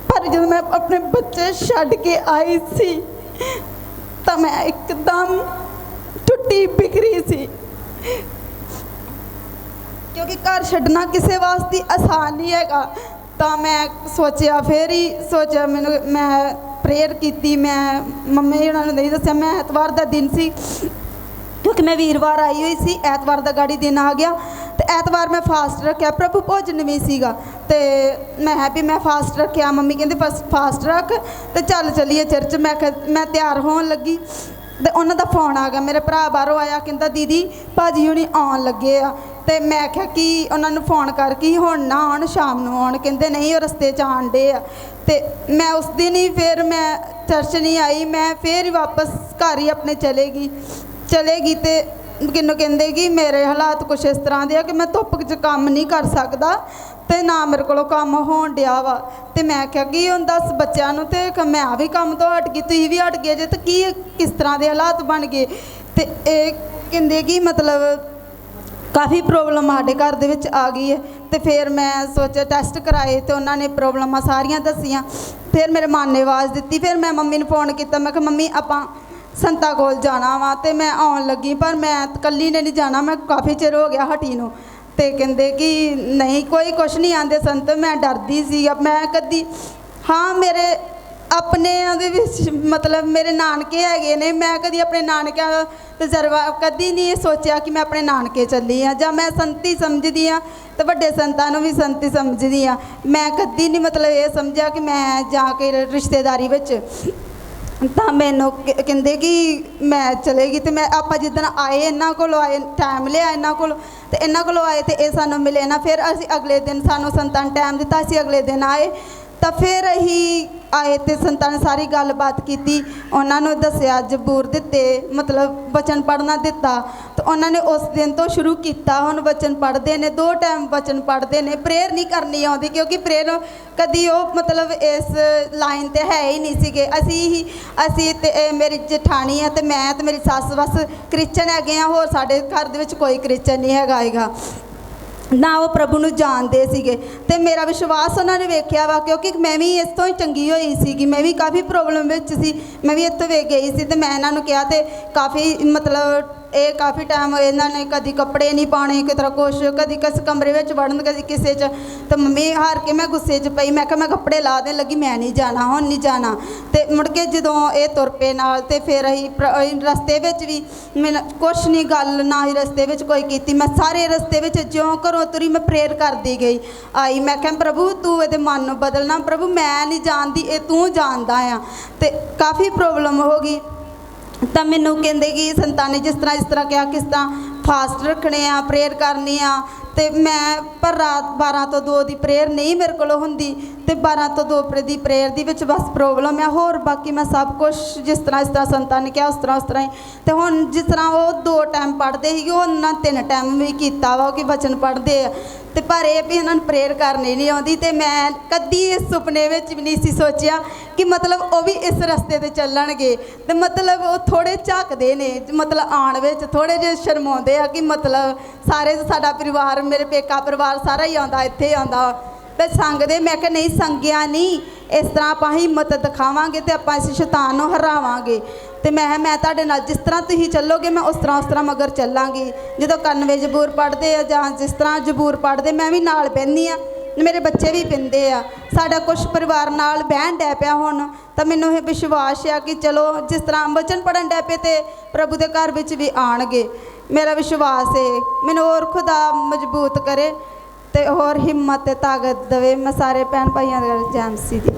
ਪਰ ਜਦੋਂ ਮੈਂ ਆਪਣੇ ਬੱਚੇ ਛੱਡ ਕੇ ਆਈ ਸੀ ਤਾਂ ਮੈਂ ਇੱਕਦਮ ਟੁੱਟੀ ਬਿਖਰੀ ਸੀ। ਕਿਉਂਕਿ ਘਰ ਛੱਡਣਾ ਕਿਸੇ ਵਾਸਤੇ ਆਸਾਨ ਨਹੀਂ ਹੈਗਾ। ਤਾਂ ਮੈਂ ਸੋਚਿਆ, ਫਿਰ ਹੀ ਸੋਚਿਆ, ਮੈਂ ਪ੍ਰੇਅਰ ਕੀਤੀ। ਮੈਂ ਮੰਮੀ ਉਹਨਾਂ ਨੂੰ ਨਹੀਂ ਦੱਸਿਆ। ਮੈਂ ਐਤਵਾਰ ਦਾ ਦਿਨ ਸੀ, ਕਿਉਂਕਿ ਮੈਂ ਵੀਰਵਾਰ ਆਈ ਹੋਈ ਸੀ, ਐਤਵਾਰ ਦਾ ਗਾੜੀ ਦਿਨ ਆ ਗਿਆ ਅਤੇ ਐਤਵਾਰ ਮੈਂ ਫਾਸਟ ਰੱਖਿਆ। ਪ੍ਰਭੂ ਭੋਜਨ ਵੀ ਸੀਗਾ ਅਤੇ ਮੈਂ ਫਾਸਟ ਰੱਖਿਆ। ਮੰਮੀ ਕਹਿੰਦੇ ਬਸ ਫਾਸਟ ਰੱਖ ਅਤੇ ਚੱਲ ਚੱਲੀਏ ਚਰਚ। ਮੈਂ ਤਿਆਰ ਹੋਣ ਲੱਗੀ ਅਤੇ ਉਹਨਾਂ ਦਾ ਫੋਨ ਆ ਗਿਆ। ਮੇਰੇ ਭਰਾ ਬਾਹਰੋਂ ਆਇਆ, ਕਹਿੰਦਾ ਦੀਦੀ ਭਾਜੀ ਹੁਣੀ ਆਉਣ ਲੱਗੇ ਆ। ਅਤੇ ਮੈਂ ਆਖਿਆ ਕਿ ਉਹਨਾਂ ਨੂੰ ਫੋਨ ਕਰਕੇ ਹੁਣ ਨਾ ਆਉਣ, ਸ਼ਾਮ ਨੂੰ ਆਉਣ। ਕਹਿੰਦੇ ਨਹੀਂ, ਉਹ ਰਸਤੇ 'ਚ ਆਉਣ ਡੇ ਆ। ਅਤੇ ਮੈਂ ਉਸ ਦਿਨ ਹੀ ਫਿਰ ਮੈਂ ਚਰਚ ਨਹੀਂ ਆਈ। ਮੈਂ ਫਿਰ ਹੀ ਵਾਪਸ ਘਰ ਹੀ ਆਪਣੇ ਚਲੇ ਗਈ ਅਤੇ ਕਿਹਨੂੰ ਕਹਿੰਦੇ ਕਿ ਮੇਰੇ ਹਾਲਾਤ ਕੁਛ ਇਸ ਤਰ੍ਹਾਂ ਦੇ ਆ ਕਿ ਮੈਂ ਧੁੱਪ 'ਚ ਕੰਮ ਨਹੀਂ ਕਰ ਸਕਦਾ। ਤੇ ਨਾ ਮੇਰੇ ਕੋਲੋਂ ਕੰਮ ਹੋਣ ਡਿਆ ਵਾ। ਤੇ ਮੈਂ ਕਿਹਾ ਕਿ ਹੁਣ ਦੱਸ ਬੱਚਿਆਂ ਨੂੰ, ਤੇ ਮੈਂ ਵੀ ਕੰਮ ਤੋਂ ਹਟ ਗਈ, ਤੁਸੀਂ ਵੀ ਹਟ ਗਏ ਜੇ, ਤੇ ਕੀ ਕਿਸ ਤਰ੍ਹਾਂ ਦੇ ਹਾਲਾਤ ਬਣ ਗਏ। ਤੇ ਇਹ ਕਹਿੰਦੇ ਕਿ ਮਤਲਬ ਕਾਫੀ ਪ੍ਰੋਬਲਮ ਸਾਡੇ ਘਰ ਦੇ ਵਿੱਚ ਆ ਗਈ ਹੈ। ਤੇ ਫਿਰ ਮੈਂ ਸੋਚਿਆ ਟੈਸਟ ਕਰਾਏ ਤੇ ਉਹਨਾਂ ਨੇ ਪ੍ਰੋਬਲਮਾਂ ਸਾਰੀਆਂ ਦੱਸੀਆਂ। ਫਿਰ ਮੇਰੇ ਮਨ ਨੇ ਆਵਾਜ਼ ਦਿੱਤੀ, ਫਿਰ ਮੈਂ ਮੰਮੀ ਨੂੰ ਫੋਨ ਕੀਤਾ, ਮੈਂ ਕਿਹਾ ਮੰਮੀ ਆਪਾਂ ਸੰਤਾਂ ਕੋਲ ਜਾਣਾ ਵਾ। ਤੇ ਮੈਂ ਆਉਣ ਲੱਗੀ, ਪਰ ਮੈਂ ਇਕੱਲੀ ਨੇ ਨਹੀਂ ਜਾਣਾ, ਮੈਂ ਕਾਫੀ ਚਿਰ ਹੋ ਗਿਆ ਹਟੀ ਨੂੰ। ਤੇ ਕਹਿੰਦੇ ਕਿ ਨਹੀਂ ਕੋਈ ਕੁਛ ਨਹੀਂ ਆਂਦੇ ਸੰਤ। ਮੈਂ ਡਰਦੀ ਸੀ, ਮੈਂ ਕਦੀ ਹਾਂ ਮੇਰੇ ਆਪਣਿਆਂ ਦੇ ਵਿੱਚ ਮਤਲਬ ਮੇਰੇ ਨਾਨਕੇ ਹੈਗੇ ਨੇ, ਮੈਂ ਕਦੀ ਆਪਣੇ ਨਾਨਕਿਆਂ ਦਾ ਤਜਰਬਾ ਕਦੀ ਨਹੀਂ ਸੋਚਿਆ ਕਿ ਮੈਂ ਆਪਣੇ ਨਾਨਕੇ ਚੱਲੀ ਹਾਂ, ਜਾਂ ਮੈਂ ਸੰਤੀ ਸਮਝਦੀ ਹਾਂ ਤੇ ਵੱਡੇ ਸੰਤਾਂ ਨੂੰ ਵੀ ਸੰਤੀ ਸਮਝਦੀ ਹਾਂ। ਮੈਂ ਕਦੀ ਨਹੀਂ ਮਤਲਬ ਇਹ ਸਮਝਿਆ ਕਿ ਮੈਂ ਜਾ ਕੇ ਰਿਸ਼ਤੇਦਾਰੀ ਵਿੱਚ। ਤਾਂ ਮੈਨੂੰ ਕਹਿੰਦੇ ਕਿ ਮੈਂ ਚਲੇਗੀ। ਤੇ ਮੈਂ ਆਪਾਂ ਜਿੱਦਣ ਆਏ ਇਹਨਾਂ ਕੋਲੋਂ ਆਏ, ਟਾਈਮ ਲਿਆ ਇਹਨਾਂ ਕੋਲ, ਤੇ ਇਹਨਾਂ ਕੋਲੋਂ ਆਏ ਤੇ ਇਹ ਸਾਨੂੰ ਮਿਲੇ ਨਾ। ਫਿਰ ਅਸੀਂ ਅਗਲੇ ਦਿਨ ਸਾਨੂੰ ਸੰਤਾਂ ਨੇ ਟਾਈਮ ਦਿੱਤਾ, ਅਸੀਂ ਅਗਲੇ ਦਿਨ ਆਏ। ਤਾਂ ਫਿਰ ਅਸੀਂ ਆਏ ਤੇ ਸੰਤਾਂ ਨੇ ਸਾਰੀ ਗੱਲਬਾਤ ਕੀਤੀ, ਉਹਨਾਂ ਨੂੰ ਦੱਸਿਆ, ਜ਼ਬੂਰ ਦਿੱਤੇ, ਮਤਲਬ ਵਚਨ ਪੜ੍ਹਨਾ ਦਿੱਤਾ। ਤਾਂ ਉਹਨਾਂ ਨੇ ਉਸ ਦਿਨ ਤੋਂ ਸ਼ੁਰੂ ਕੀਤਾ। ਹੁਣ ਵਚਨ ਪੜ੍ਹਦੇ ਨੇ, 2 ਟਾਈਮ ਵਚਨ ਪੜ੍ਹਦੇ ਨੇ। ਪ੍ਰੇਅਰ ਨਹੀਂ ਕਰਨੀ ਆਉਂਦੀ, ਕਿਉਂਕਿ ਪ੍ਰੇਅਰ ਕਦੀ ਉਹ ਮਤਲਬ ਇਸ ਲਾਈਨ 'ਤੇ ਹੈ ਹੀ ਨਹੀਂ ਸੀਗੇ। ਅਸੀਂ ਤੇ ਮੇਰੀ ਜਠਾਣੀ ਆ ਤੇ ਮੈਂ ਤੇ ਮੇਰੀ ਸੱਸ ਬਸ ਕ੍ਰਿਸਚਨ ਹੈਗੇ ਆ, ਹੋਰ ਸਾਡੇ ਘਰ ਦੇ ਵਿੱਚ ਕੋਈ ਕ੍ਰਿਸਚਨ ਨਹੀਂ ਹੈਗਾ ਨਾ ਉਹ ਪ੍ਰਭੂ ਨੂੰ ਜਾਣਦੇ ਸੀਗੇ। ਤੇ ਮੇਰਾ ਵਿਸ਼ਵਾਸ ਉਹਨਾਂ ਨੇ ਵੇਖਿਆ ਵਾ, ਕਿਉਂਕਿ ਮੈਂ ਵੀ ਇਸ ਤੋਂ ਹੀ ਚੰਗੀ ਹੋਈ ਸੀਗੀ, ਮੈਂ ਵੀ ਕਾਫੀ ਪ੍ਰੋਬਲਮ ਵਿੱਚ ਸੀ, ਮੈਂ ਵੀ ਇੱਥੋਂ ਵੇਖ ਗਈ ਸੀ। ਤੇ ਮੈਂ ਇਹਨਾਂ ਨੂੰ ਕਿਹਾ, ਤੇ ਕਾਫੀ ਮਤਲਬ ਇਹ ਕਾਫੀ ਟਾਈਮ ਇਹਨਾਂ ਨੇ ਕਦੀ ਕੱਪੜੇ ਨਹੀਂ ਪਾਉਣੇ, ਕਿਸ ਤਰ੍ਹਾਂ ਕੁਛ, ਕਦੀ ਕਿਸ ਕਮਰੇ ਵਿੱਚ ਵੜਨ, ਕਦੀ ਕਿਸੇ 'ਚ। ਤਾਂ ਮੰਮੀ ਹਾਰ ਕੇ ਮੈਂ ਗੁੱਸੇ 'ਚ ਪਈ, ਮੈਂ ਕਿਹਾ ਮੈਂ ਕੱਪੜੇ ਲਾ ਦੇਣ ਲੱਗੀ, ਮੈਂ ਨਹੀਂ ਜਾਣਾ, ਹੁਣ ਨਹੀਂ ਜਾਣਾ। ਤੇ ਮੁੜ ਕੇ ਜਦੋਂ ਇਹ ਤੁਰ ਪਏ ਨਾਲ, ਤੇ ਫਿਰ ਅਸੀਂ ਰਸਤੇ ਵਿੱਚ ਵੀ ਮੈਨੂੰ ਕੁਛ ਨਹੀਂ ਗੱਲ ਨਾ ਹੀ ਰਸਤੇ ਵਿੱਚ ਕੋਈ ਕੀਤੀ। ਮੈਂ ਸਾਰੇ ਰਸਤੇ ਵਿੱਚ ਜਿਉਂ ਘਰੋਂ ਤੁਰੀ ਮੈਂ ਪ੍ਰੇਅਰ ਕਰਦੀ ਗਈ ਆਈ। ਮੈਂ ਕਿਹਾ ਪ੍ਰਭੂ ਤੂੰ ਇਹਦੇ ਮਨ ਨੂੰ ਬਦਲਣਾ, ਪ੍ਰਭੂ ਮੈਂ ਨਹੀਂ ਜਾਣਦੀ, ਇਹ ਤੂੰ ਜਾਣਦਾ ਆ। ਤੇ ਕਾਫੀ ਪ੍ਰੋਬਲਮ ਹੋ ਗਈ। ਤਾਂ ਮੈਨੂੰ ਕਹਿੰਦੇ ਕਿ ਸੰਤਾਂ ਨੇ ਜਿਸ ਤਰ੍ਹਾਂ ਕਿਹਾ, ਕਿਸ ਤਰ੍ਹਾਂ ਫਾਸਟ ਰੱਖਣੇ ਆ, ਪ੍ਰੇਅਰ ਕਰਨੀ ਆ। ਤੇ ਮੈਂ ਪਰ ਰਾਤ 12 ਤੋਂ 2 ਦੀ ਪ੍ਰੇਅਰ ਨਹੀਂ ਮੇਰੇ ਕੋਲ ਹੁੰਦੀ, ਤੇ 12 ਤੋਂ 2 ਦੀ ਪ੍ਰੇਅਰ ਦੀ ਵਿੱਚ ਬਸ ਪ੍ਰੋਬਲਮ ਆ। ਹੋਰ ਬਾਕੀ ਮੈਂ ਸਭ ਕੁਝ ਜਿਸ ਤਰ੍ਹਾਂ ਸੰਤਾਂ ਨੇ ਕਿਹਾ ਉਸ ਤਰ੍ਹਾਂ ਹੀ। ਤੇ ਹੁਣ ਜਿਸ ਤਰ੍ਹਾਂ ਉਹ 2 ਟਾਈਮ ਪੜ੍ਹਦੇ ਸੀਗੇ, ਉਹ ਉਹਨਾਂ 3 ਟਾਈਮ ਵੀ ਕੀਤਾ ਵਾ ਕਿ ਵਚਨ ਪੜ੍ਹਦੇ ਆ। ਤੇ ਪਰ ਇਹ ਵੀ ਇਹਨਾਂ ਨੂੰ ਪ੍ਰੇਅਰ ਕਰਨੀ ਨਹੀਂ ਆਉਂਦੀ। ਤੇ ਮੈਂ ਕਦੀ ਇਸ ਸੁਪਨੇ ਵਿੱਚ ਵੀ ਨਹੀਂ ਸੀ ਸੋਚਿਆ ਕਿ ਮਤਲਬ ਉਹ ਵੀ ਇਸ ਰਸਤੇ 'ਤੇ ਚੱਲਣਗੇ। ਤੇ ਮਤਲਬ ਉਹ ਥੋੜ੍ਹੇ ਝੱਕਦੇ ਨੇ, ਮਤਲਬ ਆਉਣ ਵਿੱਚ ਥੋੜ੍ਹੇ ਜਿਹੇ ਸ਼ਰਮਾਉਂਦੇ ਆ ਕਿ ਮਤਲਬ ਸਾਰੇ ਸਾਡਾ ਪਰਿਵਾਰ, ਮੇਰੇ ਪੇਕਾ ਪਰਿਵਾਰ ਸਾਰਾ ਹੀ ਆਉਂਦਾ, ਇੱਥੇ ਆਉਂਦਾ। ਤੇ ਸੰਗਦੇ, ਮੈਂ ਕਿਹਾ ਨਹੀਂ ਸੰਗਿਆ ਨਹੀਂ, ਇਸ ਤਰ੍ਹਾਂ ਆਪਾਂ ਹਿੰਮਤ ਦਿਖਾਵਾਂਗੇ ਤੇ ਆਪਾਂ ਇਸ ਸ਼ੈਤਾਨ ਨੂੰ ਹਰਾਵਾਂਗੇ। ਤੇ ਮੈਂ ਤੁਹਾਡੇ ਨਾਲ ਜਿਸ ਤਰ੍ਹਾਂ ਤੁਸੀਂ ਚੱਲੋਗੇ ਮੈਂ ਉਸ ਤਰ੍ਹਾਂ ਮਗਰ ਚੱਲਾਂਗੀ। ਜਦੋਂ 91 ਜ਼ਬੂਰ ਪੜ੍ਹਦੇ ਆ ਜਾਂ ਜਿਸ ਤਰ੍ਹਾਂ ਜ਼ਬੂਰ ਪੜ੍ਹਦੇ ਮੈਂ ਵੀ ਨਾਲ ਬਹਿੰਦੀ ਆ, ਮੇਰੇ ਬੱਚੇ ਵੀ ਪੈਂਦੇ ਆ, ਸਾਡਾ ਕੁਛ ਪਰਿਵਾਰ ਨਾਲ ਬਹਿਣ ਡੈ ਪਿਆ ਹੁਣ। ਤਾਂ ਮੈਨੂੰ ਇਹ ਵਿਸ਼ਵਾਸ ਆ ਕਿ ਚਲੋ ਜਿਸ ਤਰ੍ਹਾਂ ਵਚਨ ਪੜ੍ਹਨ ਡੈ ਪਏ ਤੇ ਪ੍ਰਭੂ ਦੇ ਘਰ ਵਿੱਚ ਵੀ ਆਉਣਗੇ। ਮੇਰਾ ਵਿਸ਼ਵਾਸ ਹੈ, ਮੈਨੂੰ ਹੋਰ ਖੁਦਾ ਮਜ਼ਬੂਤ ਕਰੇ ਤੇ ਹੋਰ ਹਿੰਮਤ ਤੇ ਤਾਕਤ ਦੇਵੇ। ਮੈਂ ਸਾਰੇ ਭੈਣ ਭਾਈਆਂ ਦੇ ਜੈ ਮਸੀਹ ਦੀ।